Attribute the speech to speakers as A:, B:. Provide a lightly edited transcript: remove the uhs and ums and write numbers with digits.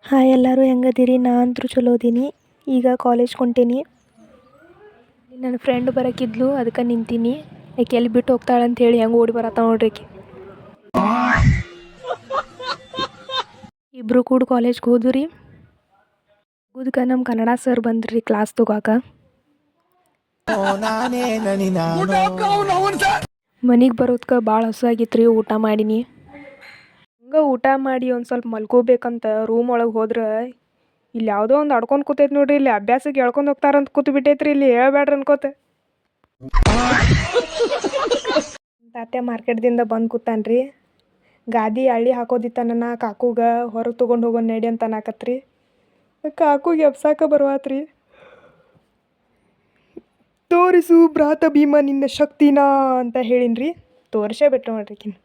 A: Hi ಎಲ್ಲರೂ ಹೆಂಗದಿರಿ? ನಾ ಅಂತೂ ಚಲೋ ಅದೀನಿ. ಈಗ ಕಾಲೇಜ್ ಹೊಂಟೀನಿ. ನನ್ನ ಫ್ರೆಂಡ್ ಬರಕಿದ್ಲು, ಅದಕ್ಕೆ ನಿಂತೀನಿ. ಆಕೆ ಎಲ್ಲಿ ಬಿಟ್ಟು ಹೋಗ್ತಾಳೆ ಅಂತ ಹೇಳಿ ಹೆಂಗೆ ಓಡಿ ಬರತ್ತ ನೋಡ್ರಿ ಆಕೆ. ಇಬ್ಬರು ಕೂಡ ಕಾಲೇಜ್ಗೆ ಹೋದ್ವು ರೀ. ಹೋದಕ್ಕೆ ನಮ್ಮ ಕನ್ನಡ ಸರ್ ಬಂದ್ರಿ ಕ್ಲಾಸ್ ತಗೋಕ. ಮನೆಗೆ ಬರೋದ್ಕೆ ಭಾಳ ಹಸುವಾಗಿತ್ತು ರೀ. ಊಟ ಮಾಡೀನಿ. ಹಂಗೆ ಊಟ ಮಾಡಿ ಒಂದು ಸ್ವಲ್ಪ ಮಲ್ಕೋಬೇಕಂತ ರೂಮ್ ಒಳಗೆ ಹೋದ್ರೆ ಇಲ್ಲಿ ಯಾವುದೋ ಒಂದು ಆಡ್ಕೊಂಡು ಕೂತೈತೆ ನೋಡ್ರಿ. ಇಲ್ಲಿ ಅಭ್ಯಾಸಕ್ಕೆ ಎಳ್ಕೊಂಡು ಹೋಗ್ತಾರಂತ ಕೂತು ಬಿಟ್ಟೈತ್ರಿ. ಇಲ್ಲಿ ಹೇಳ್ಬೇಡ್ರಿ ಅನ್ಕೋತ. ತಾತ್ಯ ಮಾರ್ಕೆಟ್ದಿಂದ ಬಂದು ಕೂತಾನ್ರಿ. ಗಾದಿ ಹಳ್ಳಿ ಹಾಕೋದಿತ್ತ ನನ್ನ ಕಾಕುಗ ಹೊರಗೆ ತೊಗೊಂಡು ಹೋಗೋ ನಡಿ ಅಂತ ಅನ್ನಕತ್ರಿ. ಕಾಕುಗೆ ಎಬ್ಸಾಕ ಬರುವಾತ್ರಿ. ತೋರಿಸು ಭ್ರಾತ ಭೀಮ ನಿನ್ನ ಶಕ್ತಿನಾ ಅಂತ ಹೇಳಿನ್ರಿ. ತೋರಿಸೇ ಬಿಟ್ಟು ನೋಡ್ರಿಕಿನ್.